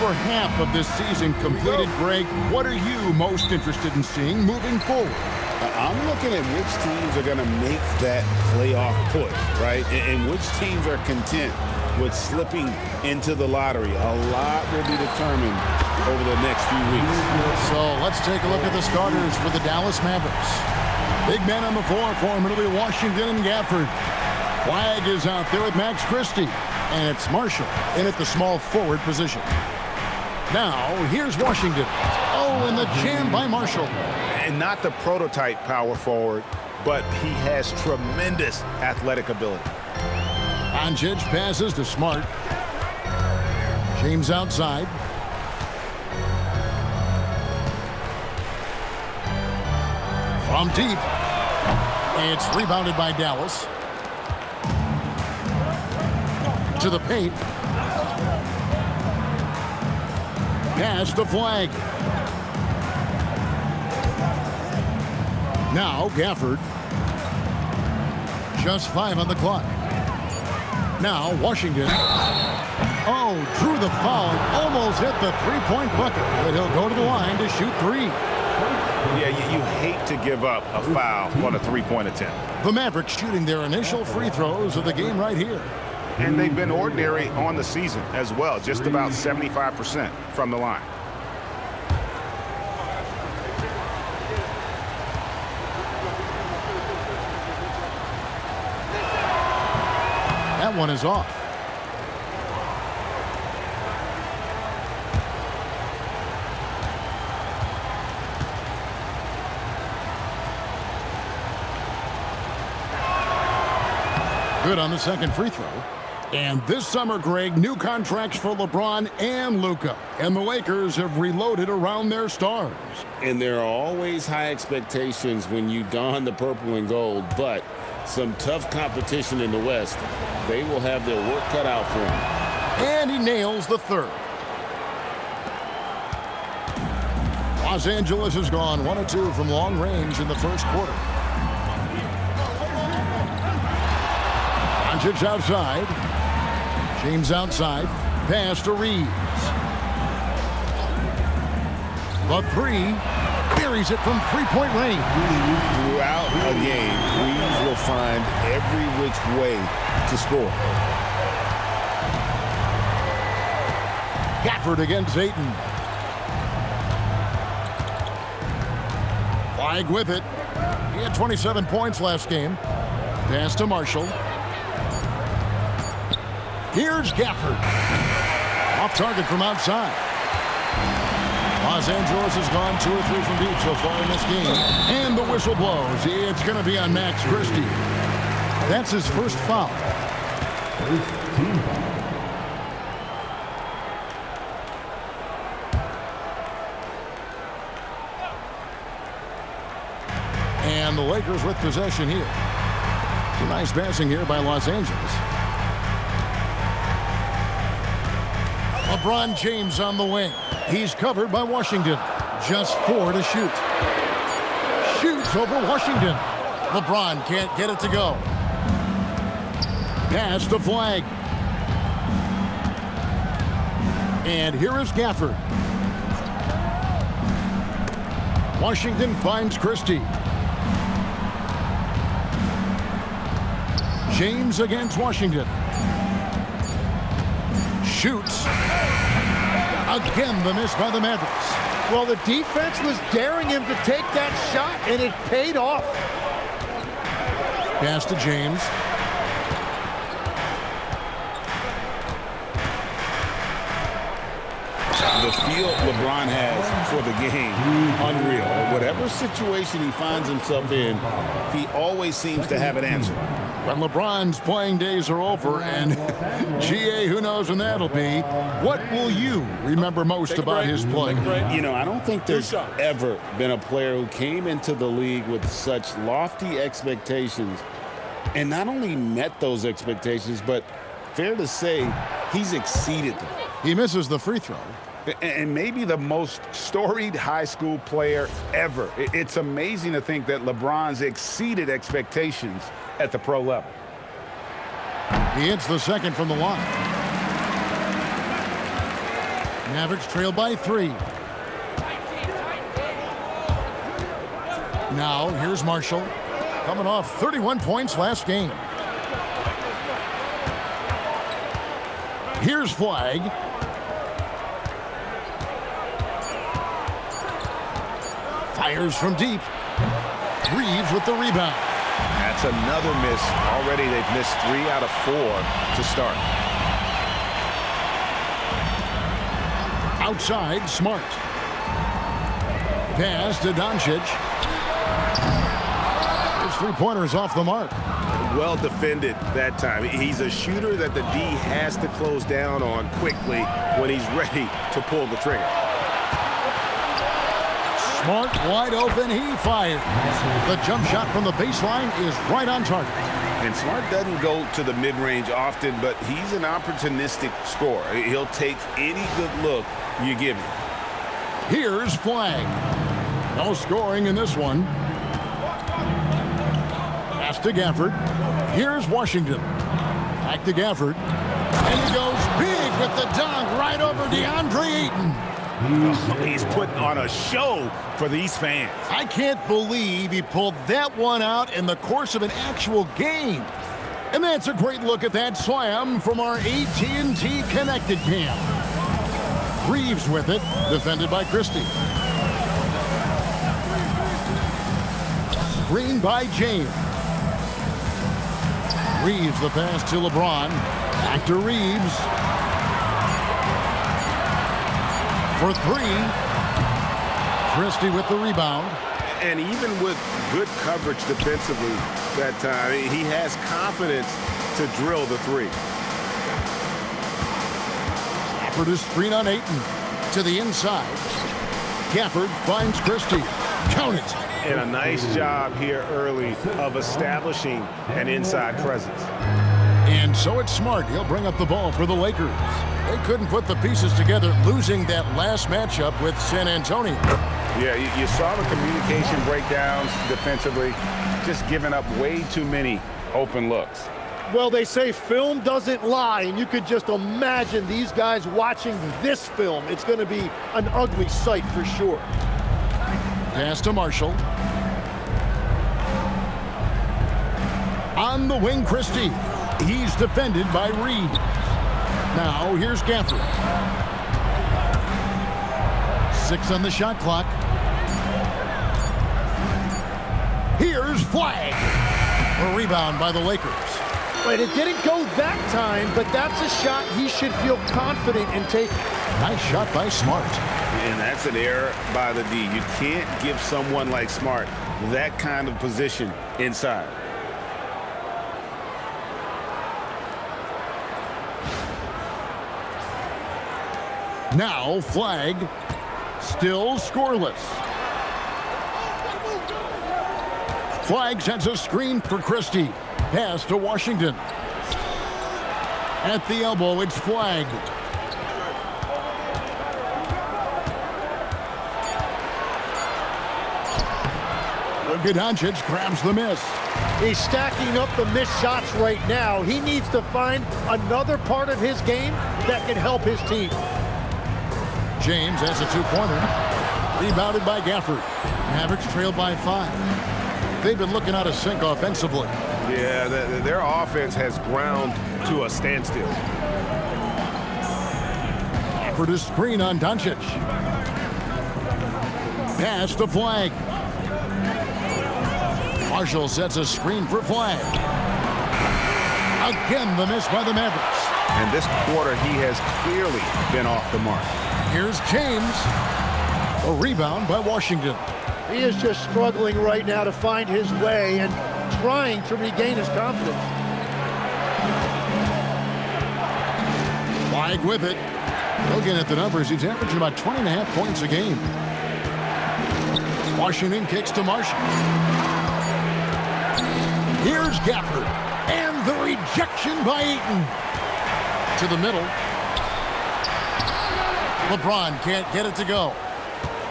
over half of this season completed, Greg. What are you most interested in seeing moving forward? I'm looking at which teams are going to make that playoff push, right? And which teams are content with slipping into the lottery. A lot will be determined over the next few weeks. So let's take a look at the starters for the Dallas Mavericks. Big men on the floor for him. It'll be Washington and Gafford. Flagg is out there with Max Christie. And it's Marshall in at the small forward position. Now, here's Washington. Oh, and the jam by Marshall. And not the prototype power forward, but he has tremendous athletic ability. Dončić passes to Smart. James outside. From deep. It's rebounded by Dallas. To the paint. Pass to Flagg. Now Gafford. Just 5 on the clock. Now Washington. Oh, drew the foul and almost hit the three-point bucket. But he'll go to the line to shoot 3. Yeah, you hate to give up a foul on a three-point attempt. The Mavericks shooting their initial free throws of the game right here. And they've been ordinary on the season as well, just about 75% from the line. That one is off. Good on the second free throw. And this summer, Greg, new contracts for LeBron and Luka. And the Lakers have reloaded around their stars. And there are always high expectations when you don the purple and gold, but some tough competition in the West. They will have their work cut out for him. And he nails the third. Los Angeles has gone 1 of 2 from long range in the first quarter. Dončić outside. James outside. Pass to Reeves. The 3. Buries it from three-point range. Throughout a game, Reeves will find every which way to score. Gafford against Ayton. Flagg with it. He had 27 points last game. Pass to Marshall. Here's Gafford. Off target from outside. Los Angeles has gone 2 or 3 from deep so far in this game. And the whistle blows. It's going to be on Max Christie. That's his first foul. And the Lakers with possession here. Some nice passing here by Los Angeles. LeBron James on the wing. He's covered by Washington. Just 4 to shoot. Shoots over Washington. LeBron can't get it to go. Pass to Flagg. And here is Gafford. Washington finds Christie. James against Washington. Shoots. Again, the miss by the Mavericks. Well, the defense was daring him to take that shot, and it paid off. Pass to James. The feel LeBron has for the game, unreal. Whatever situation he finds himself in, he always seems to have an answer. When LeBron's playing days are over, and GA, who knows when that'll be, what will you remember most about his play? You know, I don't think there's ever been a player who came into the league with such lofty expectations and not only met those expectations, but fair to say, he's exceeded them. He misses the free throw. And maybe the most storied high school player ever. It's amazing to think that LeBron's exceeded expectations at the pro level. He hits the second from the line. Mavericks trail by 3. Now, here's Marshall. Coming off 31 points last game. Here's Flagg. Fires from deep. Reeves with the rebound. That's another miss. Already they've missed 3 out of 4 to start. Outside, Smart. Pass to Dončić. His three-pointer's off the mark. Well defended that time. He's a shooter that the D has to close down on quickly when he's ready to pull the trigger. Smart wide open. He fires. The jump shot from the baseline is right on target. And Smart doesn't go to the mid-range often, but he's an opportunistic scorer. He'll take any good look you give him. Here's Flagg. No scoring in this one. Pass to Gafford. Here's Washington. Back to Gafford. And he goes big with the dunk right over Deandre Ayton. He's putting on a show for these fans. I can't believe he pulled that one out in the course of an actual game. And that's a great look at that slam from our AT&T Connected Cam. Reeves with it, defended by Christie. Screen by James. Reeves the pass to LeBron. Back to Reeves. For 3. Christie with the rebound. And even with good coverage defensively that time, he has confidence to drill the 3. Gafford is screen on Ayton. To the inside. Gafford finds Christie. Count it. And a nice job here early of establishing an inside presence. And so it's Smart. He'll bring up the ball for the Lakers. They couldn't put the pieces together, losing that last matchup with San Antonio. Yeah, you saw the communication breakdowns defensively, just giving up way too many open looks. Well, they say film doesn't lie, and you could just imagine these guys watching this film. It's going to be an ugly sight for sure. Pass to Marshall. On the wing, Christie. He's defended by Reed. Now, here's Gafford. 6 on the shot clock. Here's Flagg. A rebound by the Lakers. Wait, it didn't go that time, but that's a shot he should feel confident in taking. Nice shot by Smart. And that's an error by the D. You can't give someone like Smart that kind of position inside. Now Flagg, still scoreless. Flagg sends a screen for Christie. Pass to Washington. At the elbow, it's Flagg. Luka Dončić grabs the miss. He's stacking up the missed shots right now. He needs to find another part of his game that can help his team. James has a 2-pointer. Rebounded by Gafford. Mavericks trail by 5. They've been looking out of sync offensively. Yeah, their offense has ground to a standstill. For the screen on Dončić. Pass to Flagg. Marshall sets a screen for Flagg. Again, the miss by the Mavericks. And this quarter, he has clearly been off the mark. Here's James. A rebound by Washington. He is just struggling right now to find his way and trying to regain his confidence. Flagg with it. Looking at the numbers, he's averaging about 20.5 points a game. Washington kicks to Marshall. Here's Gafford. And the rejection by Ayton. To the middle. LeBron can't get it to go.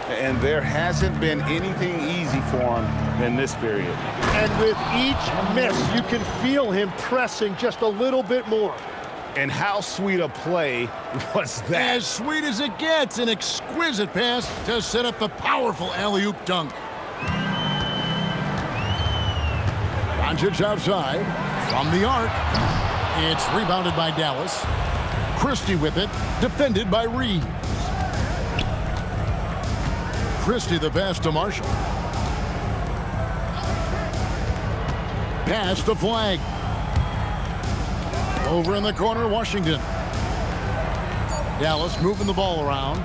And there hasn't been anything easy for him in this period. And with each miss, you can feel him pressing just a little bit more. And how sweet a play was that? As sweet as it gets, an exquisite pass to set up the powerful alley-oop dunk. Dončić outside from the arc. It's rebounded by Dallas. Christie with it, defended by Reeves. Christie the pass to Marshall. Pass to Flagg. Over in the corner, Washington. Dallas moving the ball around.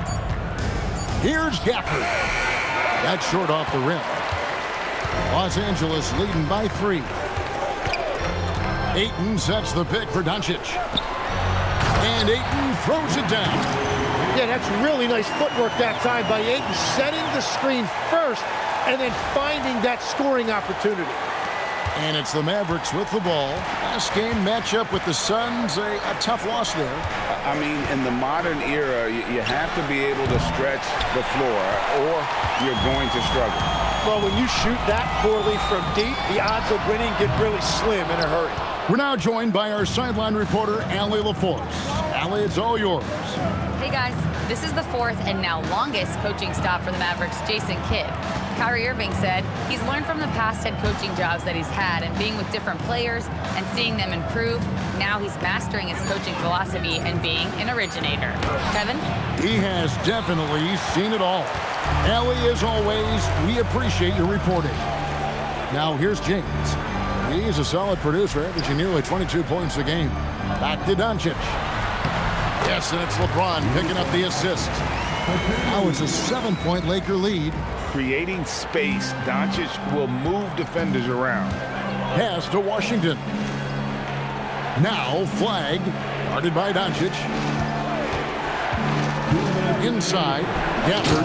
Here's Gafford. That's short off the rim. Los Angeles leading by 3. Ayton sets the pick for Dončić. And Ayton throws it down. Yeah, that's really nice footwork that time by Ayton, setting the screen first and then finding that scoring opportunity. And it's the Mavericks with the ball. Last game matchup with the Suns, a tough loss there. I mean, in the modern era, you have to be able to stretch the floor or you're going to struggle. Well, when you shoot that poorly from deep, the odds of winning get really slim in a hurry. We're now joined by our sideline reporter, Allie LaForce. Allie, it's all yours. Hey guys, this is the 4th and now longest coaching stop for the Mavericks' Jason Kidd. Kyrie Irving said he's learned from the past head coaching jobs that he's had and being with different players and seeing them improve. Now he's mastering his coaching philosophy and being an originator. Kevin? He has definitely seen it all. Allie, as always, we appreciate your reporting. Now here's James. He's a solid producer, averaging nearly 22 points a game. Back to Dončić. Yes, and it's LeBron picking up the assist. Now it's a 7-point Laker lead. Creating space, Doncic will move defenders around. Pass to Washington. Now Flagg, guarded by Dončić. Inside, Gafford.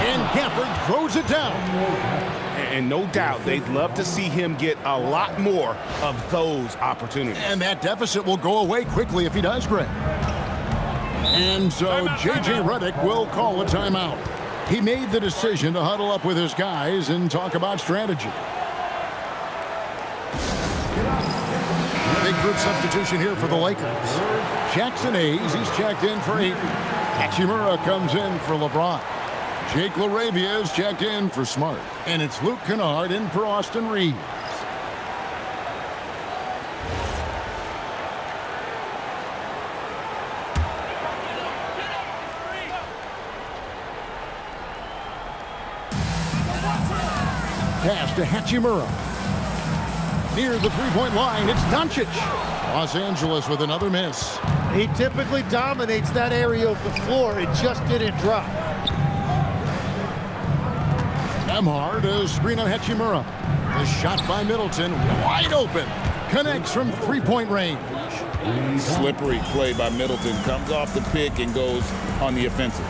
And Gafford throws it down. And no doubt, they'd love to see him get a lot more of those opportunities. And that deficit will go away quickly if he does, Greg. And so J.J. Redick will call a timeout. He made the decision to huddle up with his guys and talk about strategy. Big group substitution here for the Lakers. Jackson Hayes, he's checked in for Ayton. Hachimura comes in for LeBron. Jake LaRavia is checked in for Smart. And it's Luke Kennard in for Austin Reeves. Pass to Hachimura. Near the three-point line, it's Dončić. Los Angeles with another miss. He typically dominates that area of the floor. It just didn't drop. Nembhard, a screen on Hachimura. The shot by Middleton, wide open. Connects from three-point range. Slippery play by Middleton. Comes off the pick and goes on the offensive.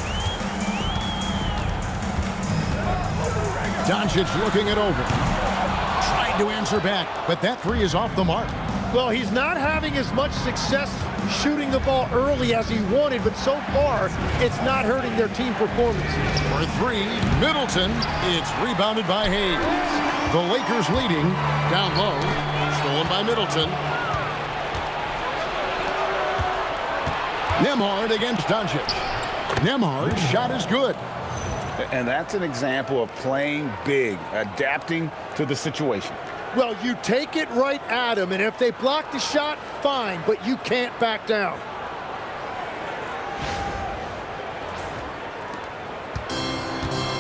Dončić looking it over. Tried to answer back, but that three is off the mark. Well, he's not having as much success shooting the ball early as he wanted, but so far, it's not hurting their team performance. For three, Middleton. It's rebounded by Hayes. The Lakers leading. Down low. Stolen by Middleton. Nembhard against Dončić. Nembhard's shot is good. And that's an example of playing big, adapting to the situation. Well, you take it right at him, and if they block the shot, fine, but you can't back down.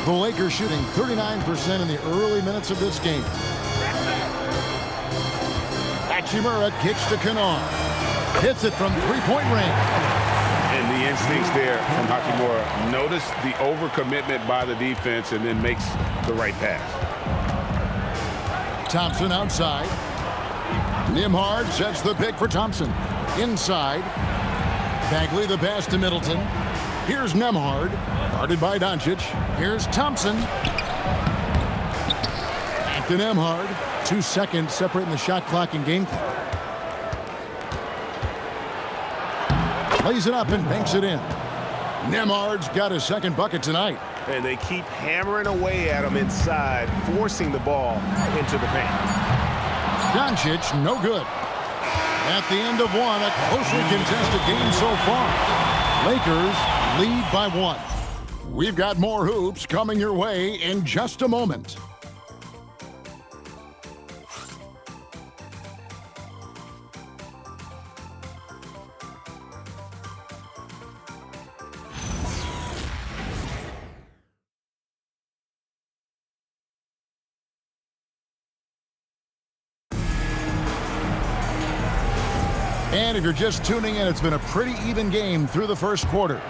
The Lakers shooting 39% in the early minutes of this game. Hachimura kicks to Kennard. Hits it from three-point range. And the instincts there from Hachimura. Notice the overcommitment by the defense and then makes the right pass. Thompson outside. Nembhard sets the pick for Thompson. Inside. Bagley the pass to Middleton. Here's Nembhard. Guarded by Dončić. Here's Thompson. Back to Nembhard. 2 seconds separating the shot clock and game clock. Plays it up and banks it in. Nembhard's got his second bucket tonight. And they keep hammering away at him inside, forcing the ball into the paint. Dončić, no good. At the end of one, a closely contested game so far. Lakers lead by 1. We've got more hoops coming your way in just a moment. And if you're just tuning in, it's been a pretty even game through the first quarter.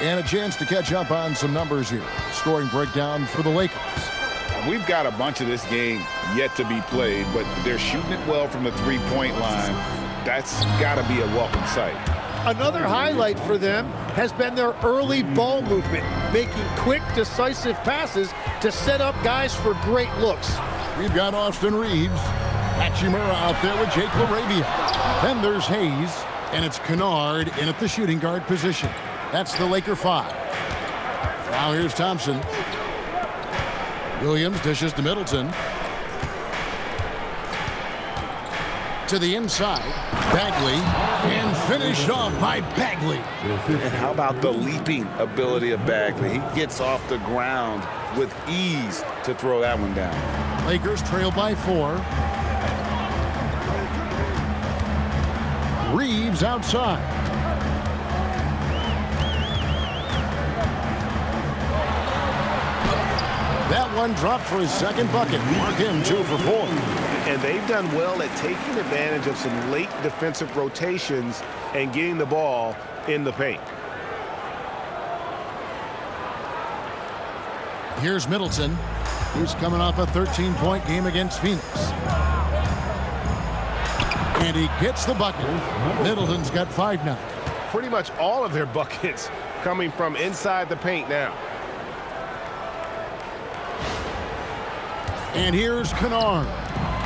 And a chance to catch up on some numbers here. Scoring breakdown for the Lakers. We've got a bunch of this game yet to be played, but they're shooting it well from the three-point line. That's got to be a welcome sight. Another highlight for them has been their early ball movement, making quick, decisive passes to set up guys for great looks. We've got Austin Reeves. Hachimura out there with Jake LaRavia. Then there's Hayes, and it's Kennard in at the shooting guard position. That's the Laker 5. Now here's Thompson. Williams dishes to Middleton. To the inside. Bagley. And finished off by Bagley. And how about the leaping ability of Bagley? He gets off the ground with ease to throw that one down. Lakers trail by 4. Reeves outside. That one dropped for his second bucket. Mark him 2 for 4. And they've done well at taking advantage of some late defensive rotations and getting the ball in the paint. Here's Middleton. He's coming off a 13-point game against Phoenix. And he gets the bucket. Middleton's got 5 now. Pretty much all of their buckets coming from inside the paint now. And here's Kennard.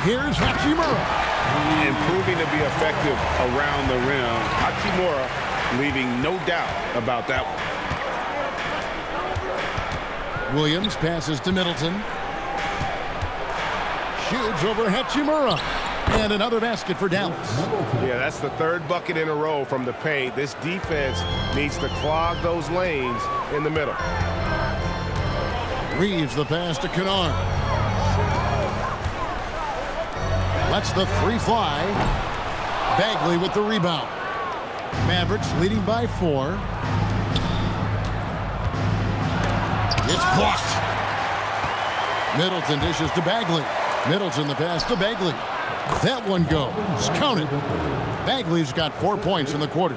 Here's Hachimura. And proving to be effective around the rim. Hachimura leaving no doubt about that one. Williams passes to Middleton. Shoots over Hachimura. And another basket for Dallas. Yeah, that's the 3rd bucket in a row from the paint. This defense needs to clog those lanes in the middle. Reeves the pass to Kennard. Lets the 3 fly. Bagley with the rebound. Mavericks leading by 4. It's blocked. Middleton dishes to Bagley. Middleton the pass to Bagley. That one goes. Counted. Bagley's got 4 points in the quarter.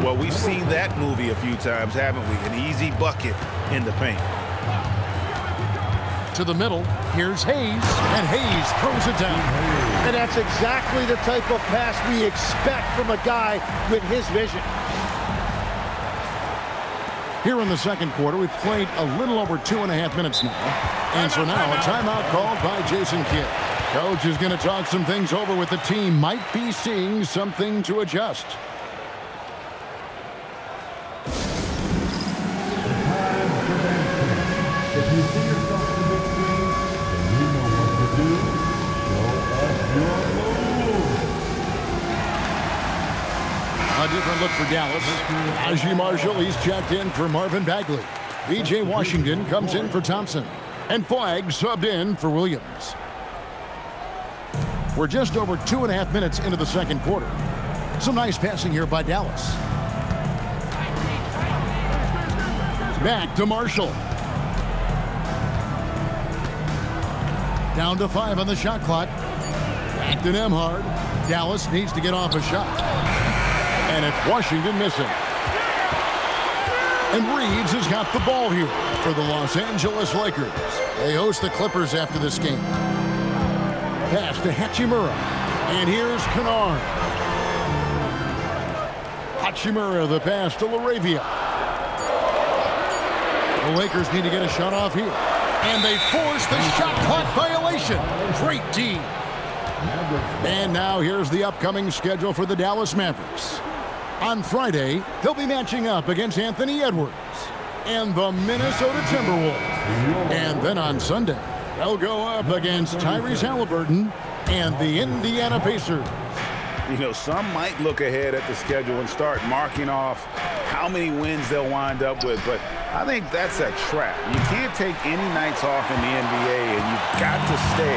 Well, we've seen that movie a few times, haven't we? An easy bucket in the paint. To the middle. Here's Hayes. And Hayes throws it down. And that's exactly the type of pass we expect from a guy with his vision. Here in the second quarter, we've played a little over 2.5 minutes now. And so now a timeout called by Jason Kidd. Coach is going to talk some things over with the team. Might be seeing something to adjust. If you see yourself on the big screen, then you know what to do. Show us your moves. A different look for Dallas. Najee Marshall, he's checked in for Marvin Bagley. V.J. Washington comes in for Thompson. And Flagg subbed in for Williams. We're just over 2.5 minutes into the second quarter. Some nice passing here by Dallas. Back to Marshall. Down to 5 on the shot clock. Back to Nembhard. Dallas needs to get off a shot. And it's Washington missing. And Reeves has got the ball here for the Los Angeles Lakers. They host the Clippers after this game. Pass to Hachimura. And here's Kennard. Hachimura, the pass to LaRavia. The Lakers need to get a shot off here. And they force the shot clock violation. Great D. And now here's the upcoming schedule for the Dallas Mavericks. On Friday, they'll be matching up against Anthony Edwards and the Minnesota Timberwolves. And then on Sunday, they'll go up against Tyrese Haliburton and the Indiana Pacers. You know, some might look ahead at the schedule and start marking off how many wins they'll wind up with, but I think that's a trap. You can't take any nights off in the NBA, and you've got to stay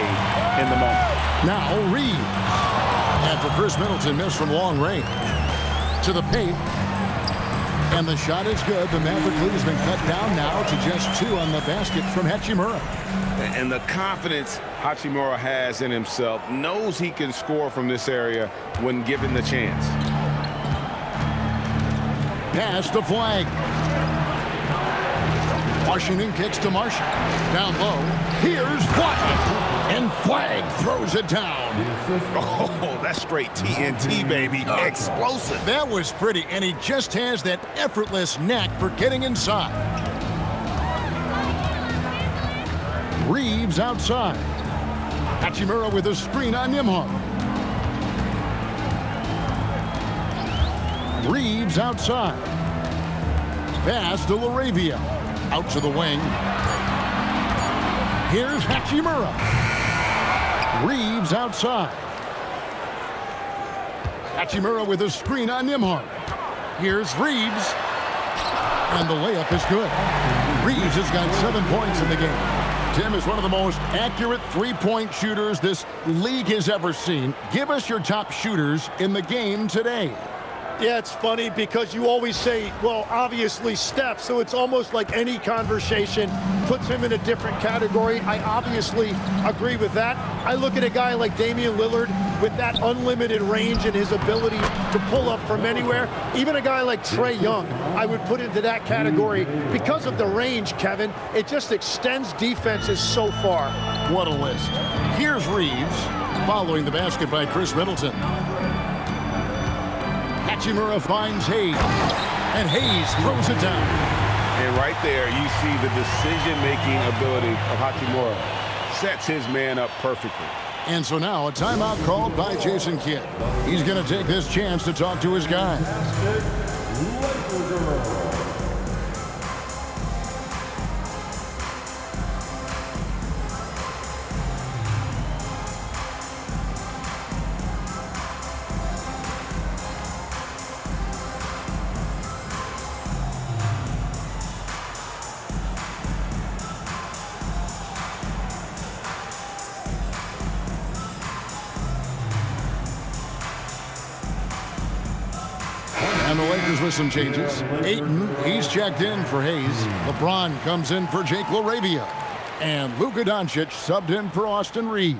in the moment. Now Reed. After Chris Middleton missed from long range. To the paint. And the shot is good. The Maverick lead has been cut down now to just 2 on the basket from Hachimura. And the confidence Hachimura has in himself, knows he can score from this area when given the chance. Pass to Flagg. Washington kicks to Marshall. Down low. Here's Flagg. And Flagg throws it down. Oh, that's straight TNT, baby. Explosive. That was pretty, and he just has that effortless knack for getting inside. Reeves outside. Hachimura with a screen on Nembhard. Reeves outside. Pass to LaRavia. Out to the wing. Here's Hachimura. Reeves outside. Hachimura with a screen on Nembhard. Here's Reeves. And the layup is good. Reeves has got 7 points in the game. Tim is one of the most accurate three-point shooters this league has ever seen. Give us your top shooters in the game today. Yeah, it's funny because you always say, well, obviously Steph, so it's almost like any conversation puts him in a different category. I obviously agree with that. I look at a guy like Damian Lillard with that unlimited range and his ability to pull up from anywhere. Even a guy like Trae Young, I would put into that category because of the range, Kevin. It just extends defenses so far. What a list. Here's Reeves, following the basket by Chris Middleton. Hachimura finds Hayes, and Hayes throws it down. And right there, you see the decision-making ability of Hachimura. Sets his man up perfectly. And so now a timeout called by Jason Kidd. He's going to take this chance to talk to his guy. And the Lakers with some changes. Ayton, he's checked in for Hayes. LeBron comes in for Jake LaRavia. And Luka Dončić subbed in for Austin Reeves.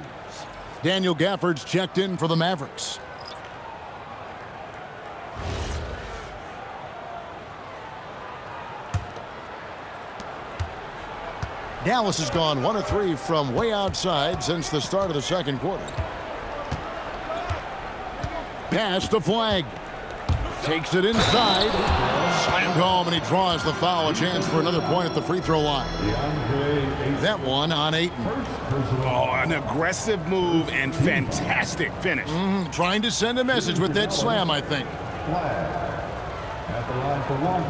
Daniel Gafford's checked in for the Mavericks. Dallas has gone 1 of 3 from way outside since the start of the second quarter. Pass to Flagg. Takes it inside. Slammed home, and he draws the foul. A chance for another point at the free throw line. That one on Ayton. Oh, an aggressive move and fantastic finish. Trying to send a message with that slam, I think. At the line for one.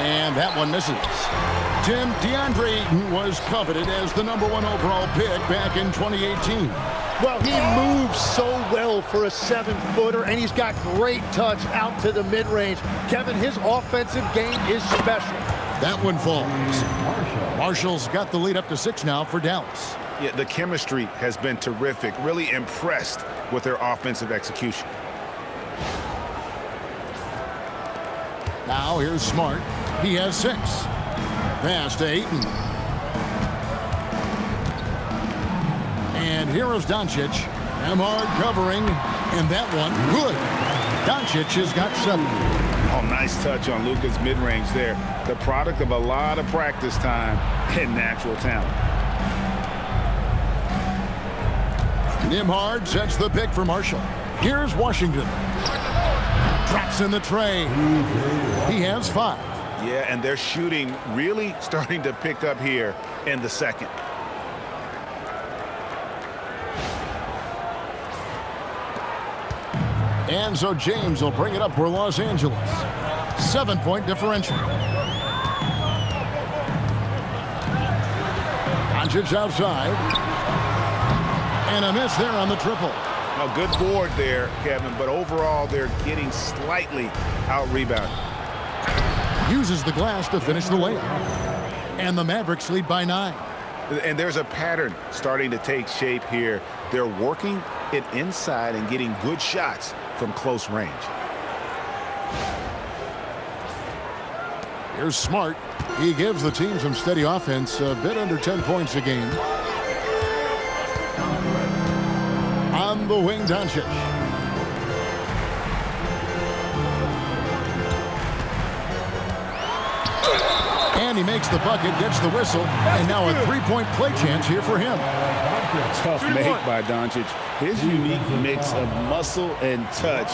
And that one misses. Tim, Deandre Ayton was coveted as the #1 overall pick back in 2018. Well, he moves so well for a 7-footer, and he's got great touch out to the mid-range. Kevin, his offensive game is special. That one falls. Marshall's got the lead up to 6 now for Dallas. Yeah, the chemistry has been terrific. Really impressed with their offensive execution. Now here's Smart. He has 6. Pass to Ayton. And here is Doncic. Nembhard covering. And that one, good. Doncic has got 7. Oh, nice touch on Luka's mid-range there. The product of a lot of practice time and natural talent. Nembhard sets the pick for Marshall. Here's Washington. Drops in the tray. He has 5. Yeah, and their shooting really starting to pick up here in the second. And so James will bring it up for Los Angeles. 7-point differential. Dončić outside. And a miss there on the triple. A good board there, Kevin, but overall they're getting slightly out-rebounded. Uses the glass to finish the layup. And the Mavericks lead by 9. And there's a pattern starting to take shape here. They're working it inside and getting good shots from close range. Here's Smart. He gives the team some steady offense, a bit under 10 points a game. On the wing, Dončić. And he makes the bucket, gets the whistle, and now a three-point play chance here for him. Tough make by Doncic. His unique mix of muscle and touch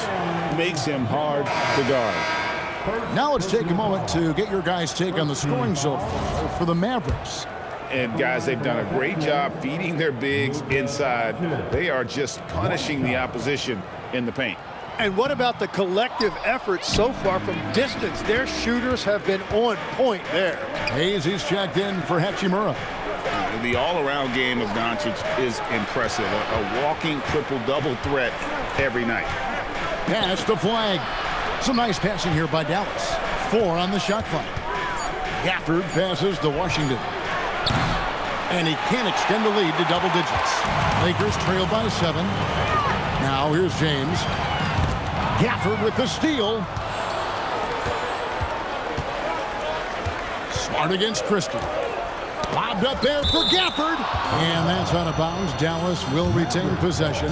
makes him hard to guard. Now let's take a moment to get your guys' take on the scoring so far for the Mavericks. And guys, they've done a great job feeding their bigs inside. They are just punishing the opposition in the paint. And what about the collective effort so far from distance? Their shooters have been on point there. Hayes, he's checked in for Hachimura. The all-around game of Doncic is impressive. A walking triple-double threat every night. Pass to Flagg. Some nice passing here by Dallas. 4 on the shot clock. Gafford passes to Washington. And he can't extend the lead to double digits. Lakers trail by 7. Now here's James. Gafford with the steal. Smart against Christie. Lobbed up there for Gafford. And that's out of bounds. Dallas will retain possession.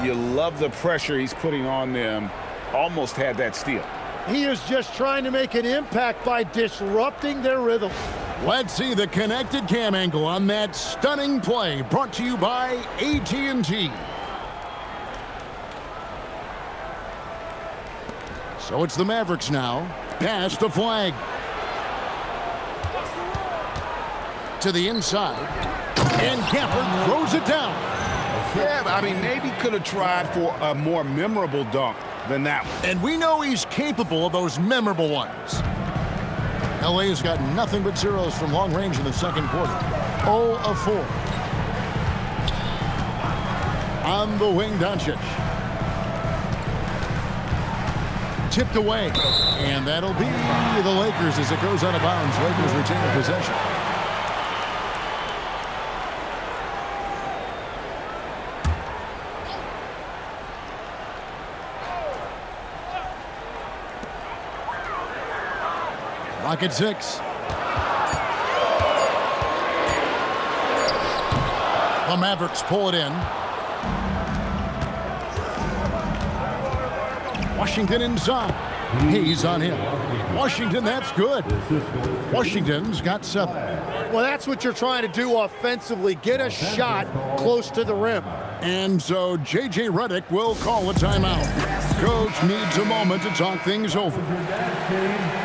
You love the pressure he's putting on them. Almost had that steal. He is just trying to make an impact by disrupting their rhythm. Let's see the connected cam angle on that stunning play, brought to you by AT&T. So it's the Mavericks now. Pass to Flagg. To the inside. And Gafford throws it down. Yeah, I mean, maybe could have tried for a more memorable dunk than that one. And we know he's capable of those memorable ones. LA's got nothing but zeros from long range in the second quarter. 0 of 4. On the wing, Dončić. Tipped away. And that'll be the Lakers as it goes out of bounds. Lakers retain possession. Clock at 6. The Mavericks pull it in. Washington inside. Hayes on him. Washington, that's good. Washington's got 7. Well, that's what you're trying to do offensively. Get a shot close to the rim. And so J.J. Redick will call a timeout. Coach needs a moment to talk things over.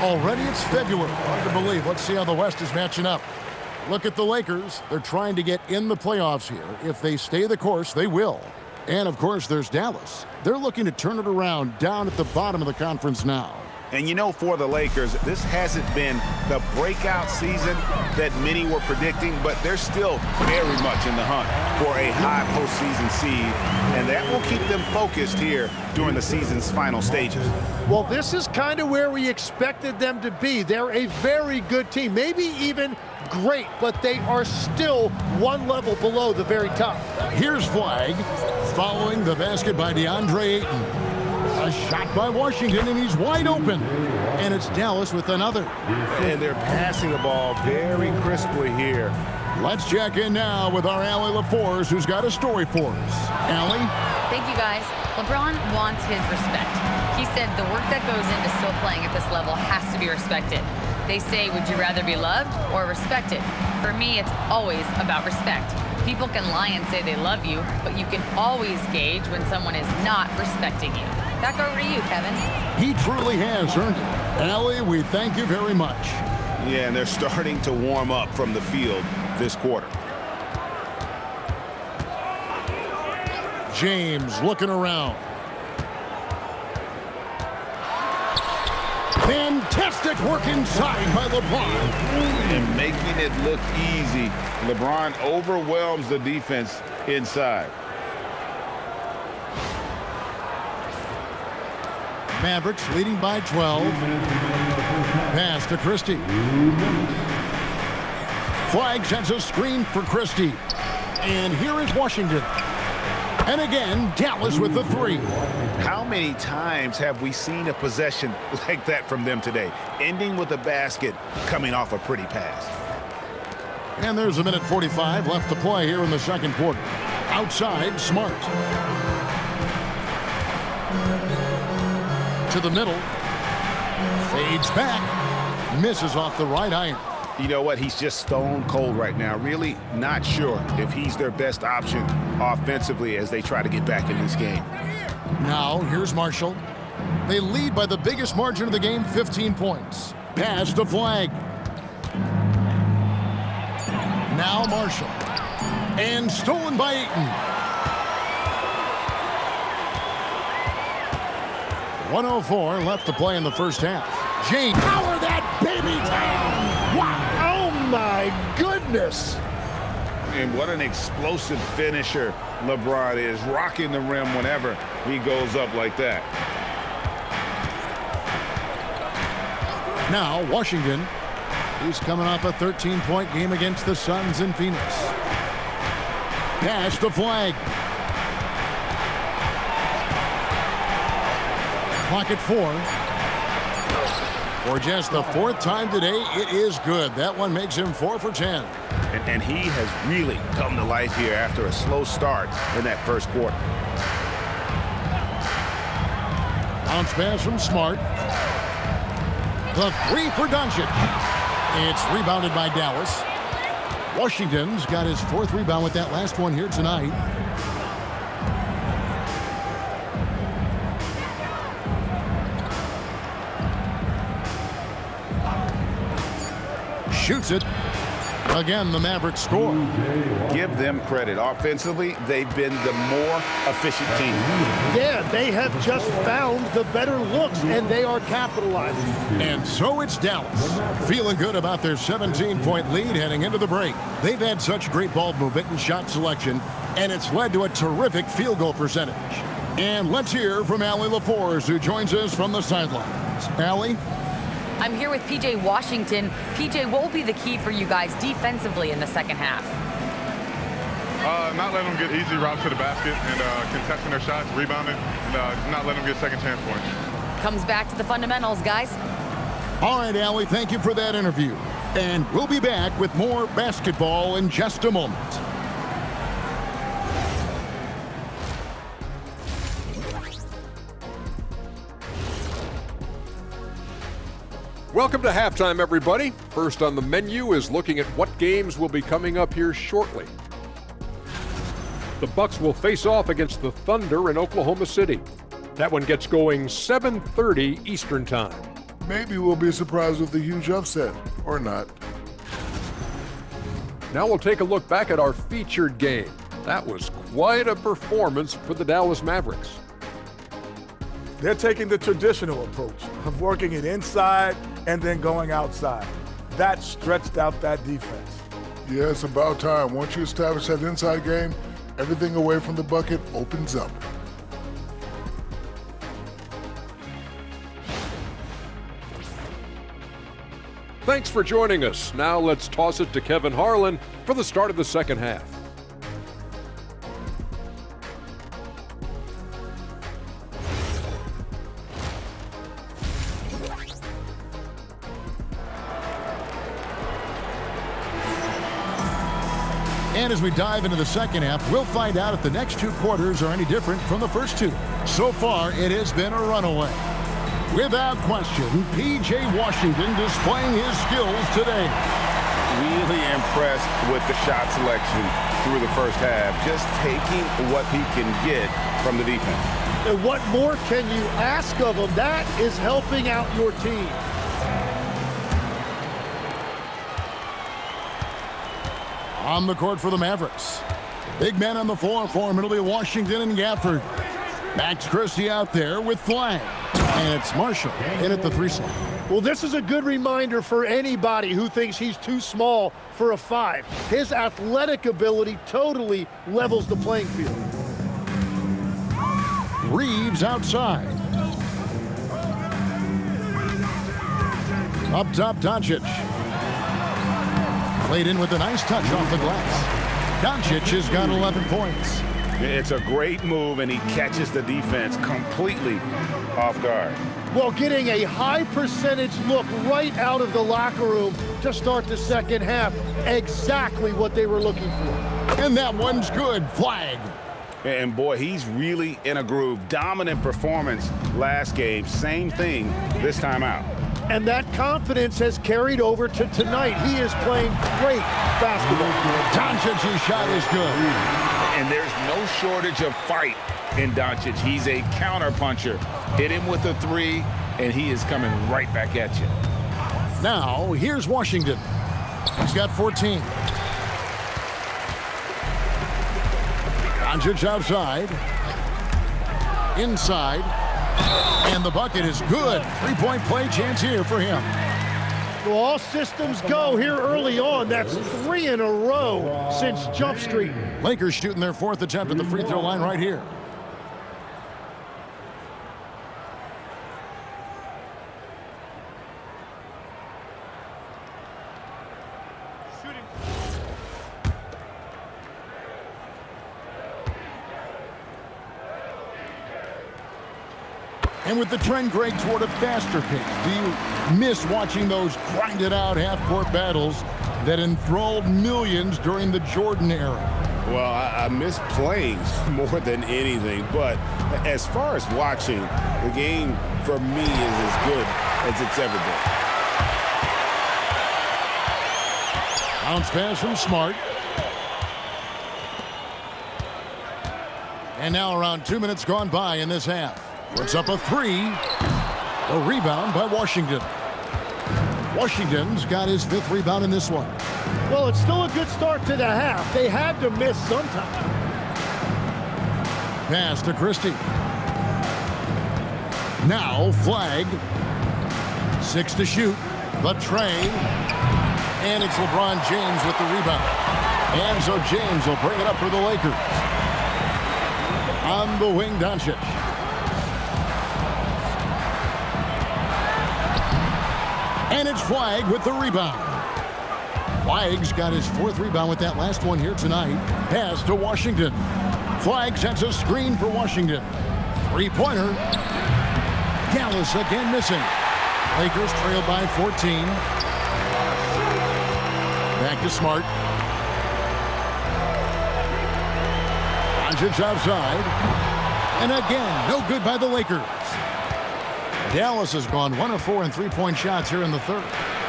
Already it's February. Hard to believe. Let's see how the West is matching up. Look at the Lakers. They're trying to get in the playoffs here. If they stay the course, they will. And, of course, there's Dallas. They're looking to turn it around down at the bottom of the conference now. And, you know, for the Lakers, this hasn't been the breakout season that many were predicting, but they're still very much in the hunt for a high postseason seed, and that will keep them focused here during the season's final stages. Well, this is kind of where we expected them to be. They're a very good team, maybe even great, but they are still one level below the very top. Here's Flagg following the basket by Deandre Ayton. A shot by Washington, and he's wide open. And it's Dallas with another. And they're passing the ball very crisply here. Let's check in now with our Allie LaForce, who's got a story for us. Allie? Thank you, guys. LeBron wants his respect. He said the work that goes into still playing at this level has to be respected. They say, would you rather be loved or respected? For me, it's always about respect. People can lie and say they love you, but you can always gauge when someone is not respecting you. Back over to you, Kevin. He truly has earned it. Allie, we thank you very much. Yeah, and they're starting to warm up from the field this quarter. James looking around. Fantastic work inside by LeBron. And making it look easy. LeBron overwhelms the defense inside. Mavericks leading by 12. Pass to Christie. Flagg sends a screen for Christie. And here is Washington. And again, Dallas with the three. How many times have we seen a possession like that from them today? Ending with a basket, coming off a pretty pass. And there's a minute 45 left to play here in the second quarter. Outside, Smart. To the middle. Fades back. Misses off the right iron. You know what? He's just stone cold right now. Really not sure if he's their best option offensively as they try to get back in this game. Now, here's Marshall. They lead by the biggest margin of the game, 15 points. Pass to Flagg. Now Marshall. And stolen by Ayton. 1:04 left to play in the first half. James, power that baby down! Wow! Oh my goodness! And what an explosive finisher LeBron is, rocking the rim whenever he goes up like that. Now Washington. He's coming off a 13-point game against the Suns in Phoenix. Pass to Flagg. Clock at 4. For just the fourth time today, it is good. That one makes him 4 for 10. And he has really come to life here after a slow start in that first quarter. Bounce pass from Smart. The three for Dončić. It's rebounded by Dallas. Washington's got his 4th rebound with that last one here tonight. Shoots it. Again, the Mavericks score. Give them credit. Offensively, they've been the more efficient team. Yeah, they have just found the better looks, and they are capitalizing. And so it's Dallas. Feeling good about their 17-point lead heading into the break. They've had such great ball movement and shot selection, and it's led to a terrific field goal percentage. And let's hear from Allie LaForce, who joins us from the sidelines. Allie? I'm here with PJ Washington. PJ, what will be the key for you guys defensively in the second half? Not letting them get easy routes to the basket and contesting their shots, rebounding, and not letting them get second chance points. Comes back to the fundamentals, guys. All right, Allie, thank you for that interview. And we'll be back with more basketball in just a moment. Welcome to halftime, everybody. First on the menu is looking at what games will be coming up here shortly. The Bucks will face off against the Thunder in Oklahoma City. That one gets going 7:30 Eastern Time. Maybe we'll be surprised with a huge upset, or not. Now we'll take a look back at our featured game. That was quite a performance for the Dallas Mavericks. They're taking the traditional approach of working it inside and then going outside. That stretched out that defense. Yeah, it's about time. Once you establish that inside game, everything away from the bucket opens up. Thanks for joining us. Now let's toss it to Kevin Harlan for the start of the second half. And as we dive into the second half, we'll find out if the next 2 quarters are any different from the first 2. So far, it has been a runaway. Without question, P.J. Washington displaying his skills today. Really impressed with the shot selection through the first half, just taking what he can get from the defense. And what more can you ask of him? That is helping out your team. On the court for the Mavericks. Big men on the floor for him. It'll be Washington and Gafford. Max Christie out there with Flagg. And it's Marshall in at the 3 slot. Well, this is a good reminder for anybody who thinks he's too small for a 5. His athletic ability totally levels the playing field. Reeves outside. Up top, Dončić. Played in with a nice touch off the glass. Dončić has got 11 points. It's a great move, and he catches the defense completely off guard. Well, getting a high percentage look right out of the locker room to start the second half. Exactly what they were looking for. And that one's good. Flagg. And boy, he's really in a groove. Dominant performance last game. Same thing this time out. And that confidence has carried over to tonight. He is playing great basketball. Doncic's shot is good. And there's no shortage of fight in Dončić. He's a counterpuncher. Hit him with a 3, and he is coming right back at you. Now, here's Washington. He's got 14. Dončić outside. Inside. And the bucket is good. 3-point play chance here for him. Well, all systems go here early on. That's 3 in a row since Jump Street. Lakers shooting their 4th attempt at the free throw line right here. And with the trend, Greg, toward a faster pace, do you miss watching those grinded-out half-court battles that enthralled millions during the Jordan era? Well, I miss playing more than anything, but as far as watching, the game for me is as good as it's ever been. Bounce pass from Smart. And now around 2 minutes gone by in this half. Puts up a 3. A rebound by Washington. Washington's got his 5th rebound in this one. Well, it's still a good start to the half. They had to miss sometime. Pass to Christie. Now Flagg. 6 to shoot. The tray. And it's LeBron James with the rebound. And so James will bring it up for the Lakers. On the wing, Dončić. And it's Flagg with the rebound. Flagg's got his 4th rebound with that last one here tonight. Pass to Washington. Flagg sets a screen for Washington. 3-pointer. Dallas again missing. Lakers trail by 14. Back to Smart. Dončić outside. And again, no good by the Lakers. Dallas has gone 1 of 4 in 3-point shots here in the 3rd.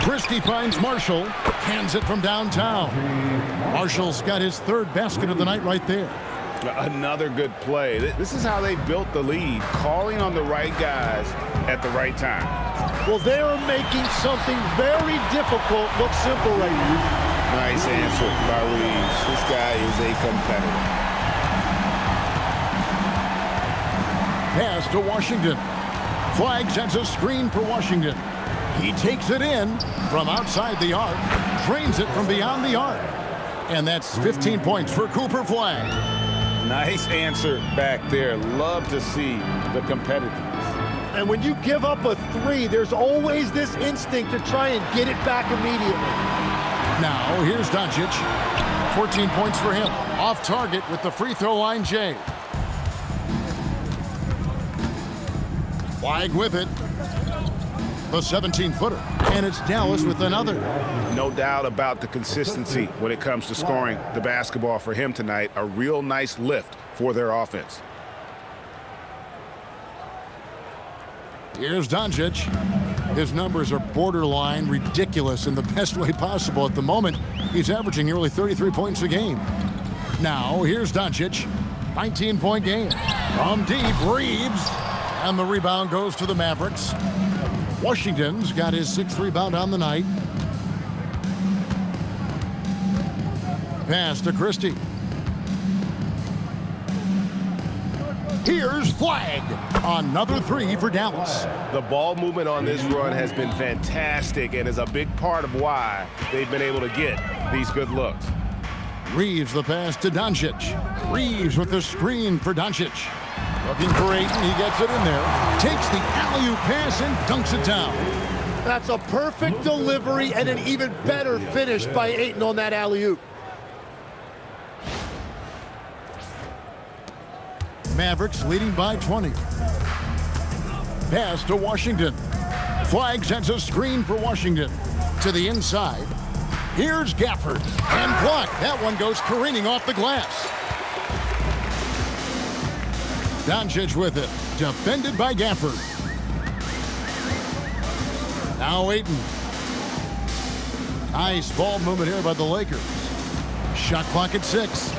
Christie finds Marshall. Hands it from downtown. Marshall's got his 3rd basket of the night right there. Another good play. This is how they built the lead, calling on the right guys at the right time. Well, they are making something very difficult look simple right now. Nice answer by Reeves. This guy is a competitor. Pass to Washington. Flagg sends a screen for Washington. He takes it in from outside the arc, drains it from beyond the arc. And that's 15 points for Cooper Flagg. Nice answer back there. Love to see the competitiveness. And when you give up a 3, there's always this instinct to try and get it back immediately. Now, here's Dončić. 14 points for him. Off target with the free throw line, Jay. Flagg with it. The 17-footer. And it's Dallas with another. No doubt about the consistency when it comes to scoring the basketball for him tonight. A real nice lift for their offense. Here's Dončić. His numbers are borderline ridiculous in the best way possible at the moment. He's averaging nearly 33 points a game. Now, here's Dončić. 19-point game. From deep, Reeves. And the rebound goes to the Mavericks. Washington's got his 6th rebound on the night. Pass to Christie. Here's Flagg. Another three for Dallas. The ball movement on this run has been fantastic and is a big part of why they've been able to get these good looks. Reeves the pass to Dončić. Reeves with the screen for Dončić. Looking for Ayton. He gets it in there. Takes the alley-oop pass and dunks it down. That's a perfect delivery and an even better finish by Ayton on that alley-oop. Mavericks leading by 20. Pass to Washington. Flagg sends a screen for Washington. To the inside. Here's Gafford. And blocked. That one goes careening off the glass. Dončić with it. Defended by Gafford. Now Ayton. Nice ball movement here by the Lakers. Shot clock at 6.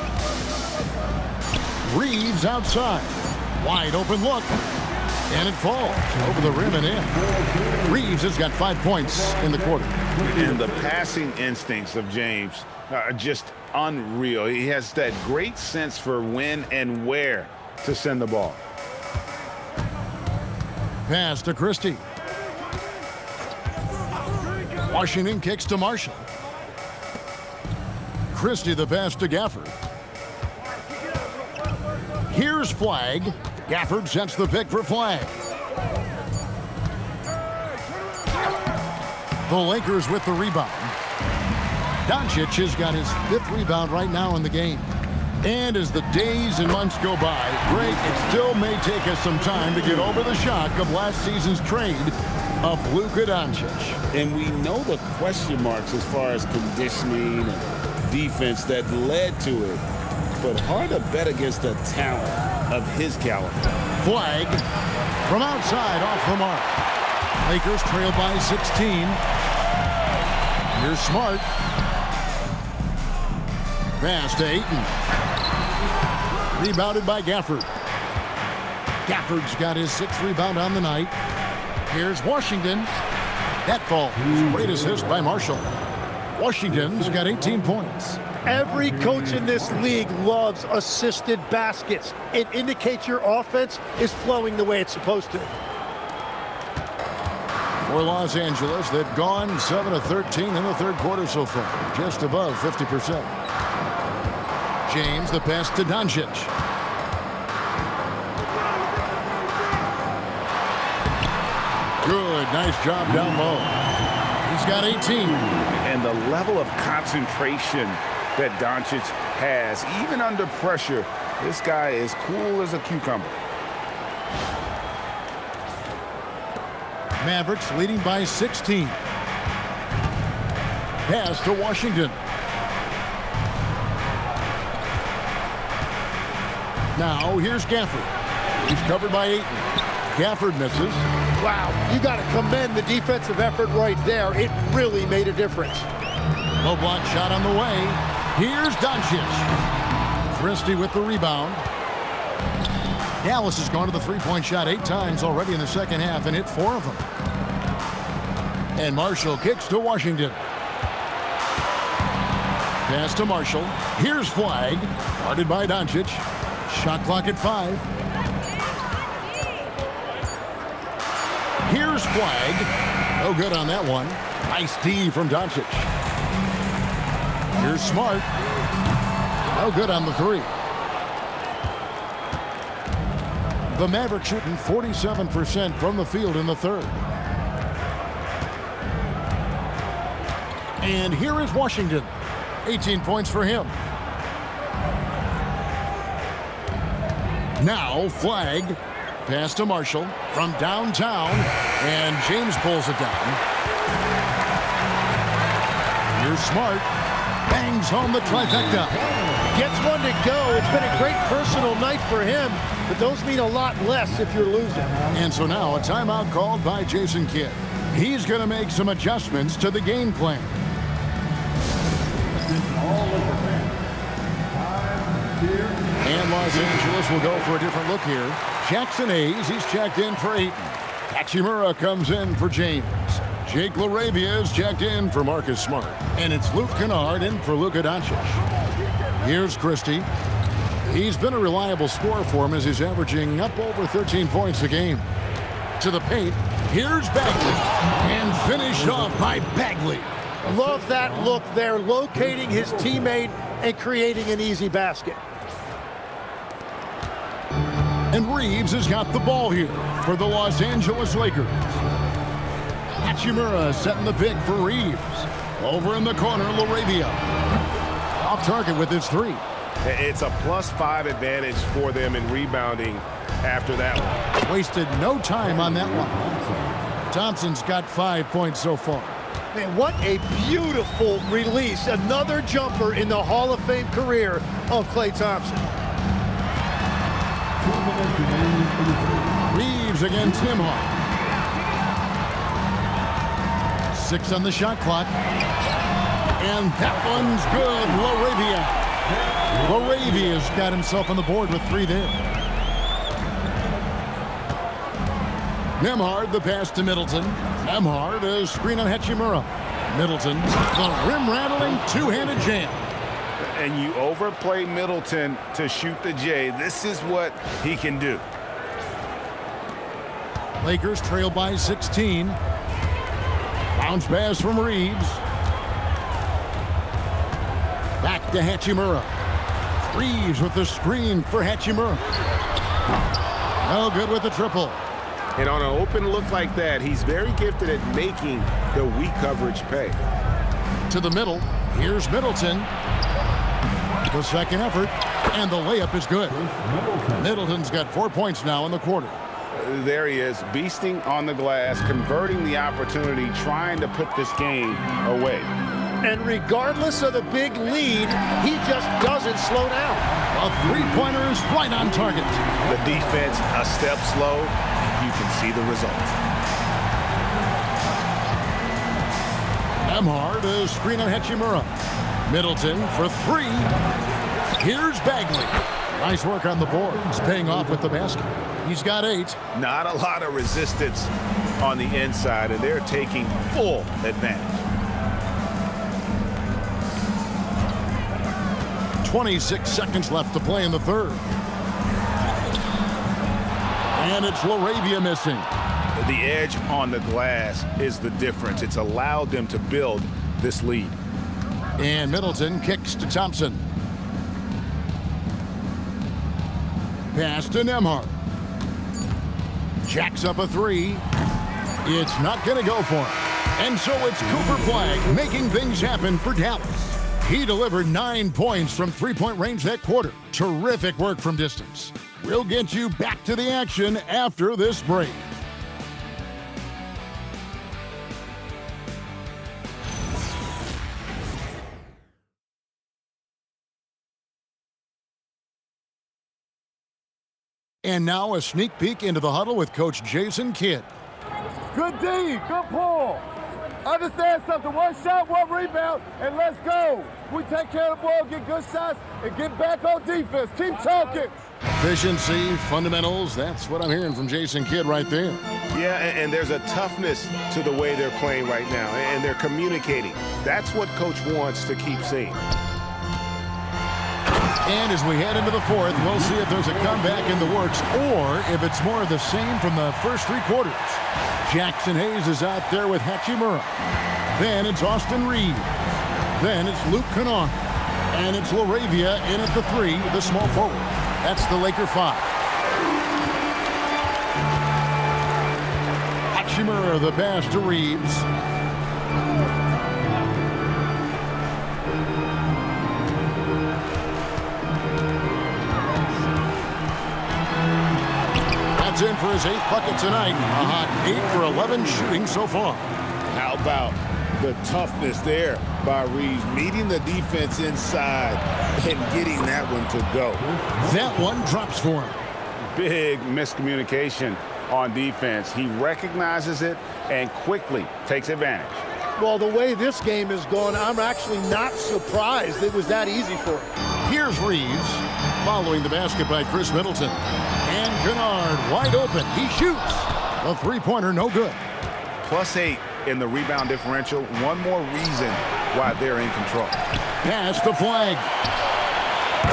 Reeves outside. Wide open look. And it falls over the rim and in. Reeves has got 5 points in the quarter. And the passing instincts of James are just unreal. He has that great sense for when and where to send the ball. Pass to Christie. Washington kicks to Marshall. Christie the pass to Gafford. Here's Flagg. Gafford sets the pick for Flagg. The Lakers with the rebound. Dončić has got his 5th rebound right now in the game. And as the days and months go by, Greg, it still may take us some time to get over the shock of last season's trade of Luka Dončić. And we know the question marks as far as conditioning and defense that led to it. But hard to bet against the talent of his caliber. Flagg from outside off the mark. Lakers trail by 16. Here's Smart. Pass to Ayton. Rebounded by Gafford. Gafford's got his 6th rebound on the night. Here's Washington. That falls. Great assist by Marshall. Washington's got 18 points. Every coach in this league loves assisted baskets. It indicates your offense is flowing the way it's supposed to. For Los Angeles, they've gone 7 of 13 in the 3rd quarter so far, just above 50%. James the pass to Dončić. Good, nice job down low. He's got 18. And the level of concentration that Dončić has, even under pressure, this guy is cool as a cucumber. Mavericks leading by 16. Pass to Washington. Now here's Gafford. He's covered by Ayton. Gafford misses. Wow, you got to commend the defensive effort right there. It really made a difference. Low block shot on the way. Here's Dončić. Christie with the rebound. Dallas has gone to the three-point shot 8 times already in the second half and hit 4 of them. And Marshall kicks to Washington. Pass to Marshall. Here's Flagg. Guarded by Dončić. Shot clock at 5. Here's Flagg. No good on that one. Nice D from Dončić. Here's Smart. No good on the 3. The Mavericks shooting 47% from the field in the 3rd. And here is Washington. 18 points for him. Now Flagg. Pass to Marshall from downtown. And James pulls it down. Here's Smart. Bangs home the trifecta. Gets one to go. It's been a great personal night for him, but those mean a lot less if you're losing. And so now a timeout called by Jason Kidd. He's going to make some adjustments to the game plan. And Los Angeles will go for a different look here. Jackson Hayes, he's checked in for Ayton. Hachimura comes in for James. Jake LaRavia is checked in for Marcus Smart. And it's Luke Kennard in for Luka Dončić. Here's Christie. He's been a reliable scorer for him as he's averaging up over 13 points a game. To the paint, here's Bagley, and finished off by Bagley. Love that look there, locating his teammate and creating an easy basket. And Reeves has got the ball here for the Los Angeles Lakers. Hachimura setting the pick for Reeves. Over in the corner, LaRavia. Off target with his three. It's a +5 advantage for them in rebounding after that one. Wasted no time on that one. Thompson's got 5 points so far. Man, what a beautiful release. Another jumper in the Hall of Fame career of Klay Thompson. Reeves against Nembhard. 6 on the shot clock. And that one's good. LaRavia's got himself on the board with 3 there. Nembhard, the pass to Middleton. Nembhard, a screen on Hachimura. Middleton, the rim-rattling two-handed jam. And you overplay Middleton to shoot the J. This is what he can do. Lakers trail by 16. Bounce pass from Reeves. Back to Hachimura. Reeves with the screen for Hachimura. No good with the triple. And on an open look like that, he's very gifted at making the weak coverage pay. To the middle. Here's Middleton. The second effort, and the layup is good. Middleton's got 4 points now in the quarter. There he is, beasting on the glass, converting the opportunity, trying to put this game away. And regardless of the big lead, he just doesn't slow down. A three-pointer is right on target. The defense a step slow, and you can see the result. Nembhard, a screen on Hachimura. Middleton for 3. Here's Bagley. Nice work on the board. He's paying off with the basket. He's got 8. Not a lot of resistance on the inside, and they're taking full advantage. 26 seconds left to play in the third. And it's LaRavia missing. The edge on the glass is the difference. It's allowed them to build this lead. And Middleton kicks to Thompson. Pass to Nembhard. Jacks up a 3. It's not going to go for him. And so it's Cooper Flagg making things happen for Dallas. He delivered 9 points from three-point range that quarter. Terrific work from distance. We'll get you back to the action after this break. And now a sneak peek into the huddle with Coach Jason Kidd. Good D, good pull. Understand something, 1 shot, 1 rebound, and let's go. We take care of the ball, get good shots, and get back on defense. Keep talking. Efficiency, fundamentals, that's what I'm hearing from Jason Kidd right there. Yeah, and there's a toughness to the way they're playing right now, and they're communicating. That's what Coach wants to keep seeing. And as we head into the fourth, we'll see if there's a comeback in the works or if it's more of the same from the first 3 quarters. Jackson Hayes is out there with Hachimura. Then it's Austin Reeves. Then it's Luke Kennard. And it's LaRavia in at the 3, the small forward. That's the Laker 5. Hachimura, the pass to Reeves. In for his 8th bucket tonight. A hot 8 for 11 shooting so far. How about the toughness there by Reeves, meeting the defense inside and getting that one to go. That one drops for him. Big miscommunication on defense. He recognizes it and quickly takes advantage. Well, the way this game is going, I'm actually not surprised it was that easy for him. Here's Reeves following the basket by Chris Middleton. And Kennard wide open. He shoots. A three-pointer, no good. +8 in the rebound differential. One more reason why they're in control. Pass to Flagg.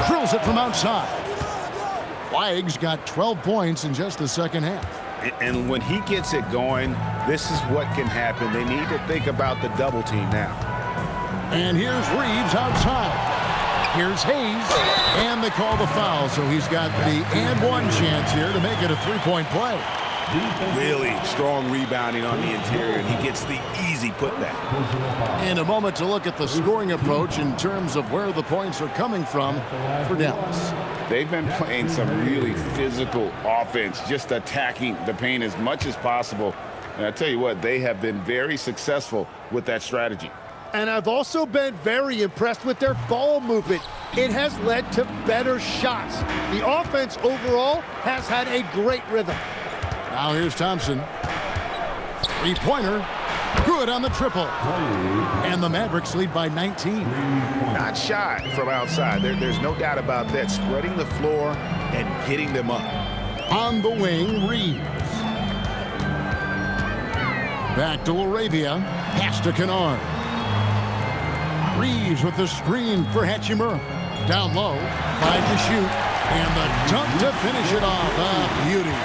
Drills it from outside. Flagg's got 12 points in just the second half. And when he gets it going, this is what can happen. They need to think about the double team now. And here's Reeves outside. Here's Hayes, and they call the foul, so he's got the and one chance here to make it a three-point play. Really strong rebounding on the interior, and he gets the easy putback. In a moment to look at the scoring approach in terms of where the points are coming from for Dallas. They've been playing some really physical offense, just attacking the paint as much as possible. And I tell you what, they have been very successful with that strategy. And I've also been very impressed with their ball movement. It has led to better shots. The offense overall has had a great rhythm. Now here's Thompson. Three-pointer. Good on the triple. And the Mavericks lead by 19. Not shy from outside. There's no doubt about that. Spreading the floor and getting them up. On the wing, Reeves. Back to LaRavia. Pass to Kennard. Reeves with the screen for Hachimura. Down low. 5 to shoot. And the dunk to finish it off. A beauty.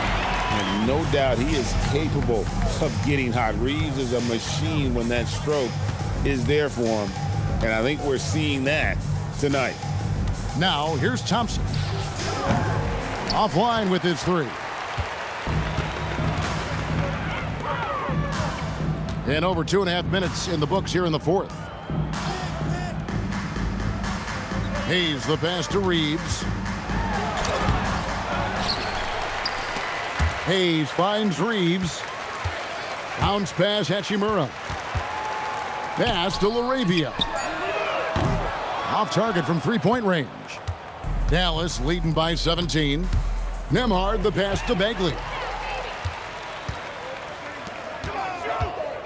And no doubt he is capable of getting hot. Reeves is a machine when that stroke is there for him. And I think we're seeing that tonight. Now, here's Thompson. Offline with his three. And over 2.5 minutes in the books here in the fourth. Hayes the pass to Reeves. Hayes finds Reeves. Bounce pass, Hachimura. Pass to LaRavia. Off target from three-point range. Dallas leading by 17. Nembhard the pass to Bagley.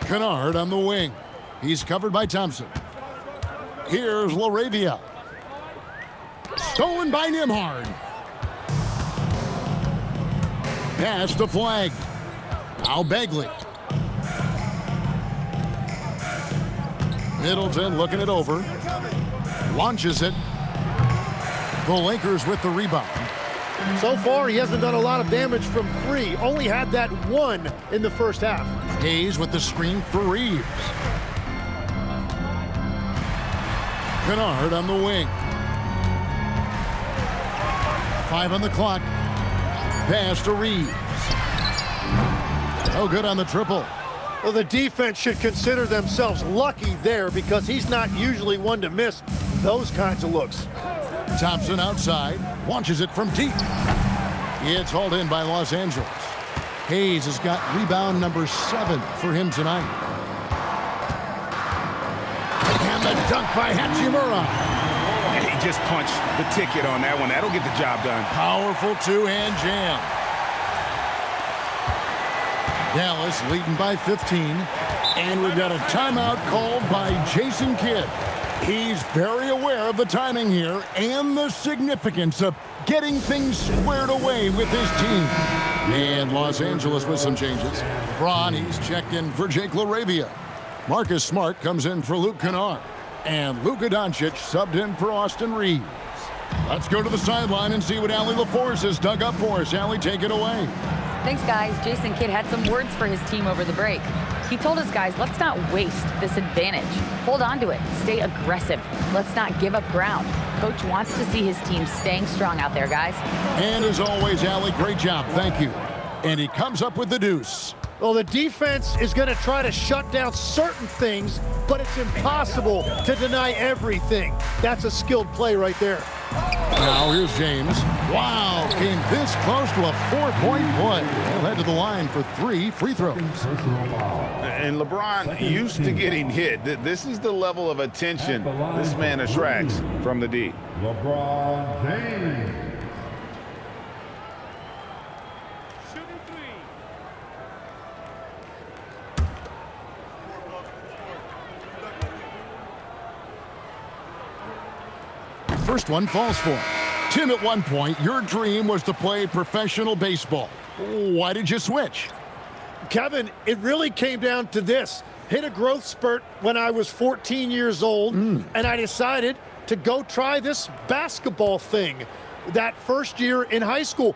Kennard on the wing. He's covered by Thompson. Here's LaRavia. Stolen by Nembhard. Pass to Flagg. Now Bagley. Middleton looking it over. Launches it. The Lakers with the rebound. So far, he hasn't done a lot of damage from three. Only had that one in the first half. Hayes with the screen for Reeves. Kennard on the wing. 5 on the clock. Pass to Reeves. No good on the triple. Well, the defense should consider themselves lucky there because he's not usually one to miss those kinds of looks. Thompson outside. Launches it from deep. It's hauled in by Los Angeles. Hayes has got rebound number 7 for him tonight. And the dunk by Hachimura. He just punched the ticket on that one. That'll get the job done. Powerful two-hand jam. Dallas leading by 15. And we've got a timeout called by Jason Kidd. He's very aware of the timing here and the significance of getting things squared away with his team. And Los Angeles with some changes. Bronny's checked in for Jake LaRavia. Marcus Smart comes in for Luke Kennard. And Luka Dončić subbed in for Austin Reeves. Let's go to the sideline and see what Allie LaForce has dug up for us. Allie, take it away. Thanks, guys. Jason Kidd had some words for his team over the break. He told us, guys, let's not waste this advantage. Hold on to it. Stay aggressive. Let's not give up ground. Coach wants to see his team staying strong out there, guys. And as always, Allie, great job. Thank you. And he comes up with the deuce. Well, the defense is going to try to shut down certain things, but it's impossible to deny everything. That's a skilled play right there. Now here's James. Wow, came this close to a 4-point play. He'll head to the line for 3 free throws. And LeBron used to getting hit. This is the level of attention this man attracts from the D. LeBron James. First one falls for him. Tim, at one point, your dream was to play professional baseball. Why did you switch? Kevin, it really came down to this. Hit a growth spurt when I was 14 years old, and I decided to go try this basketball thing. that first year in high school.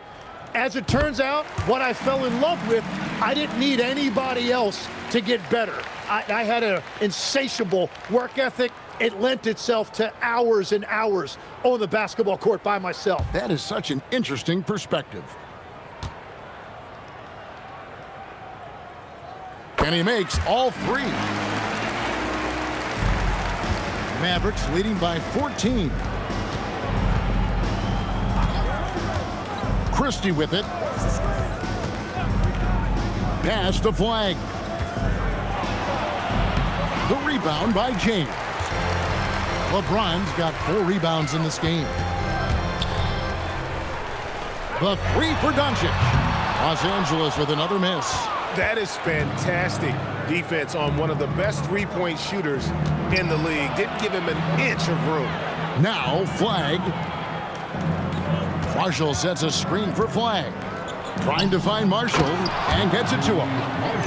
As it turns out, what I fell in love with, I didn't need anybody else to get better. I had an insatiable work ethic. It lent itself to hours and hours on the basketball court by myself. That is such an interesting perspective. And he makes all three. Mavericks leading by 14. Christie with it. Pass to Flagg. The rebound by James. LeBron's got 4 rebounds in this game. The 3 for Dončić. Los Angeles with another miss. That is fantastic defense on one of the best three-point shooters in the league. Didn't give him an inch of room. Now Flagg. Marshall sets a screen for Flagg. Trying to find Marshall and gets it to him.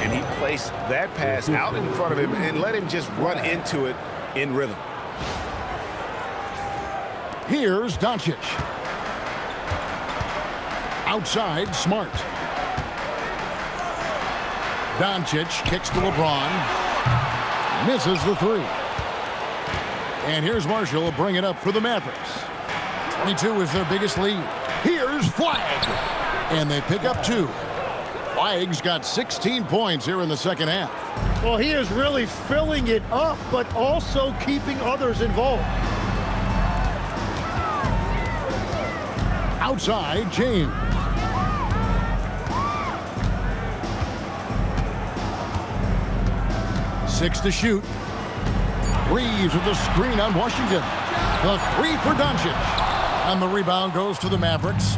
And he placed that pass out in front of him and let him just run into it in rhythm. Here's Dončić. Outside, Smart. Dončić kicks to LeBron. Misses the 3. And here's Marshall will bring it up for the Mavericks. 22 is their biggest lead. Here's Flagg. And they pick up 2. Flagg's got 16 points here in the second half. Well, he is really filling it up, but also keeping others involved. Outside, James. Six to shoot. Reeves with the screen on Washington. The 3 for Dončić. And the rebound goes to the Mavericks.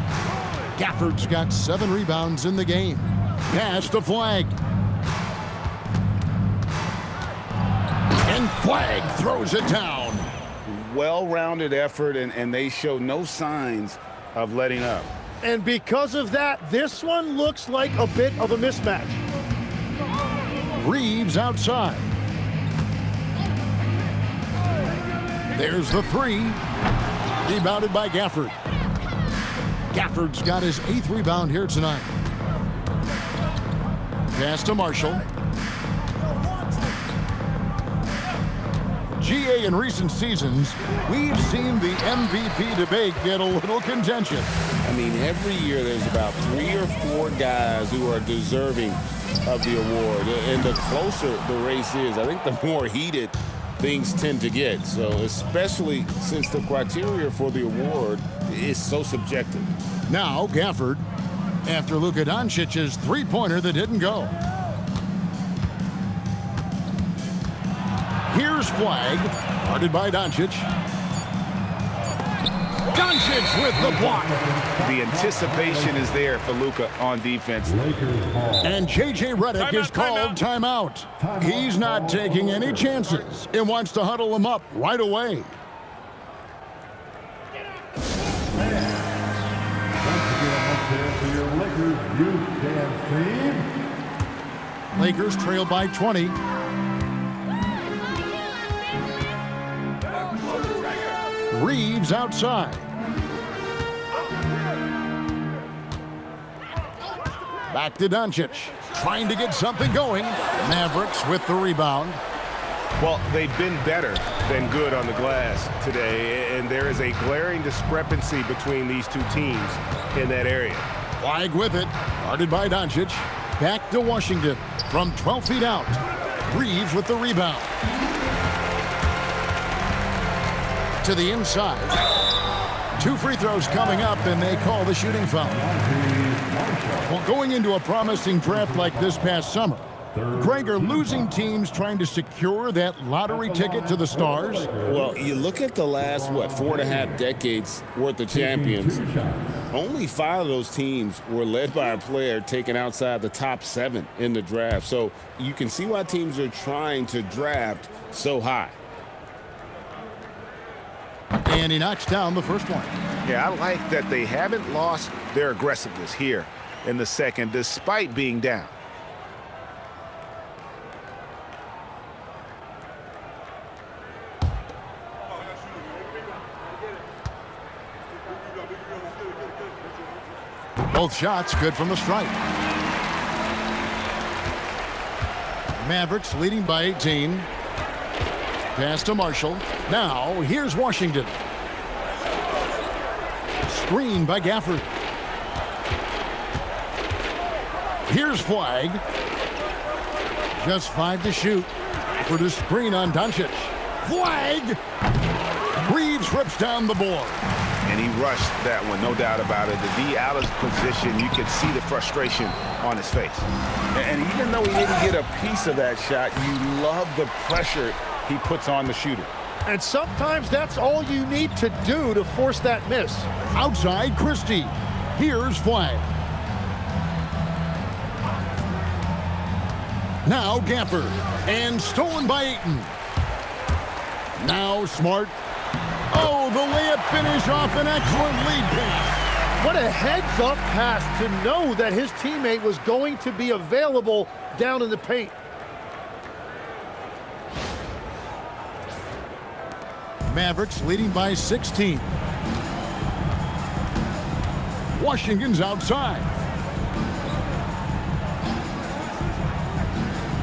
Gafford's got 7 rebounds in the game. Pass to Flagg. And Flagg throws it down. Well-rounded effort, and they show no signs of letting up. And because of that, this one looks like a bit of a mismatch. Reeves outside. There's the 3. Rebounded by Gafford. Gafford's got his 8th rebound here tonight. Pass to Marshall. GA, in recent seasons, we've seen the MVP debate get a little contentious. I mean, every year there's about 3 or 4 guys who are deserving of the award. And the closer the race is, I think the more heated things tend to get. So especially since the criteria for the award is so subjective. Now Gafford after Luka Doncic's 3-pointer that didn't go. Here's Flagg, guarded by Dončić. Dončić with the block. The anticipation is there for Luka on defense. And J.J. Redick is called timeout. He's not taking any chances and wants to huddle him up right away. Lakers trail by 20. Reeves outside. Back to Dončić, trying to get something going. Mavericks with the rebound. Well, they've been better than good on the glass today, and there is a glaring discrepancy between these two teams in that area. Flagg with it, guarded by Dončić. Back to Washington from 12 feet out. Reeves with the rebound. To the inside. 2 free throws coming up, and they call the shooting foul. Well, going into a promising draft like this past summer, Greg, are losing teams trying to secure that lottery ticket to the stars? Well, you look at the last, 4.5 decades worth of champions. Only 5 of those teams were led by a player taken outside the top 7 in the draft. So you can see why teams are trying to draft so high. And he knocks down the first one. Yeah, I like that they haven't lost their aggressiveness here in the second, despite being down. Both shots good from the stripe. Mavericks leading by 18. Pass to Marshall. Now, here's Washington. Screen by Gafford. Here's Flagg. Just 5 to shoot for the screen on Dončić. Flagg! Reeves rips down the board. And he rushed that one, no doubt about it. To be out of position, you could see the frustration on his face. And even though he didn't get a piece of that shot, you love the pressure he puts on the shooter. And sometimes that's all you need to do to force that miss. Outside Christie. Here's Flagg. Now Gafford. And stolen by Ayton. Now Smart. Oh, the layup finish off an excellent lead pass. What a heads-up pass to know that his teammate was going to be available down in the paint. Mavericks leading by 16. Washington's outside.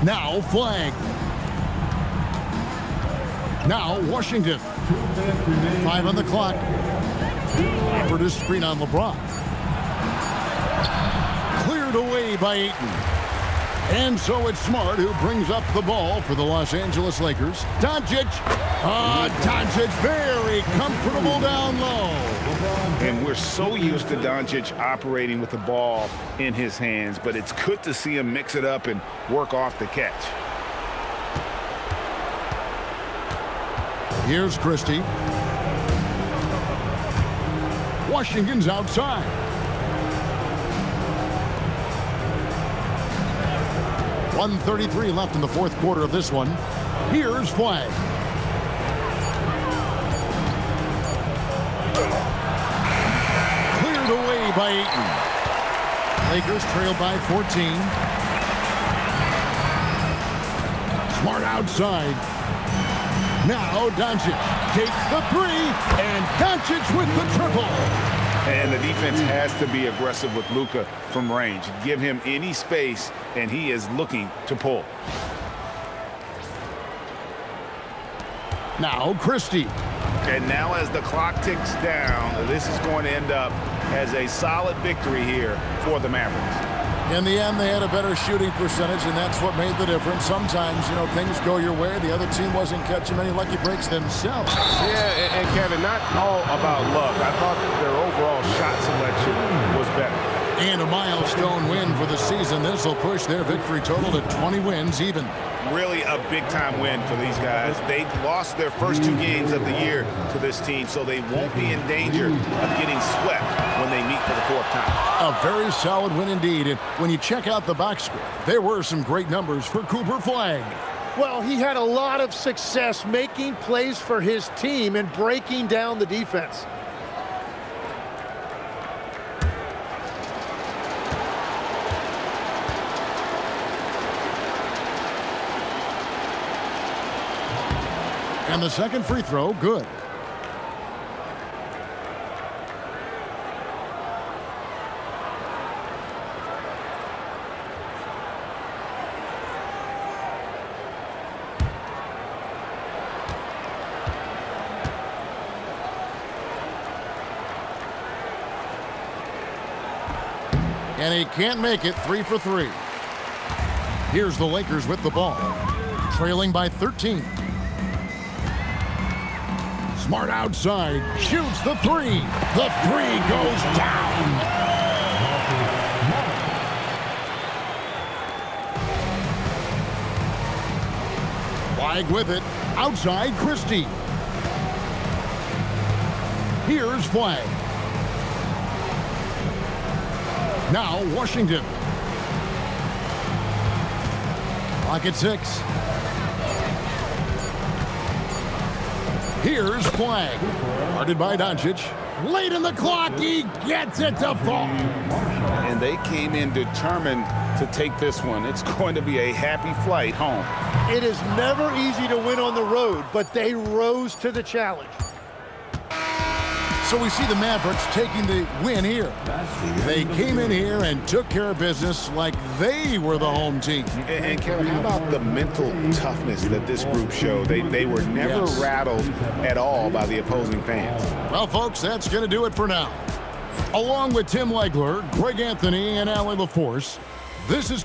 Now Flagg. Now Washington. 5 on the clock. For this screen on LeBron. Cleared away by Ayton. And so it's Smart who brings up the ball for the Los Angeles Lakers. Dončić. Dončić very comfortable down low. And we're so used to Dončić operating with the ball in his hands, but it's good to see him mix it up and work off the catch. Here's Christie. Washington's outside. .133 left in the fourth quarter of this one. Here's Flagg. Cleared away by Ayton. Lakers trail by 14. Smart outside. Now Dončić takes the 3, and Dončić with the triple. And the defense has to be aggressive with Luka from range. Give him any space, and he is looking to pull. Now Christie. And now as the clock ticks down, this is going to end up as a solid victory here for the Mavericks. In the end, they had a better shooting percentage, and that's what made the difference. Sometimes, things go your way. The other team wasn't catching many lucky breaks themselves. Yeah, and Kevin, not all about luck. I thought their overall shot selection was better. And a milestone win for the season. This will push their victory total to 20 wins even. Really a big-time win for these guys. They lost their first 2 games of the year to this team, so they won't be in danger of getting swept when they meet for the 4th time. A very solid win indeed. And when you check out the box score, there were some great numbers for Cooper Flagg. Well, he had a lot of success making plays for his team and breaking down the defense. And the second free throw, good. And he can't make it. 3 for 3. Here's the Lakers with the ball, trailing by 13. Smart outside, shoots the 3. The 3 goes down. Flagg with it, outside Christie. Here's Flagg. Now Washington. Clock at 6. Here's Flagg. Guarded by Dončić. Late in the clock, he gets it to fall. And they came in determined to take this one. It's going to be a happy flight home. It is never easy to win on the road, but they rose to the challenge. So we see the Mavericks taking the win here. They came in here and took care of business like they were the home team. And Kevin, how about the mental toughness that this group showed? They were never rattled at all by the opposing fans. Well, folks, that's going to do it for now. Along with Tim Legler, Greg Anthony, and Allie LaForce, this is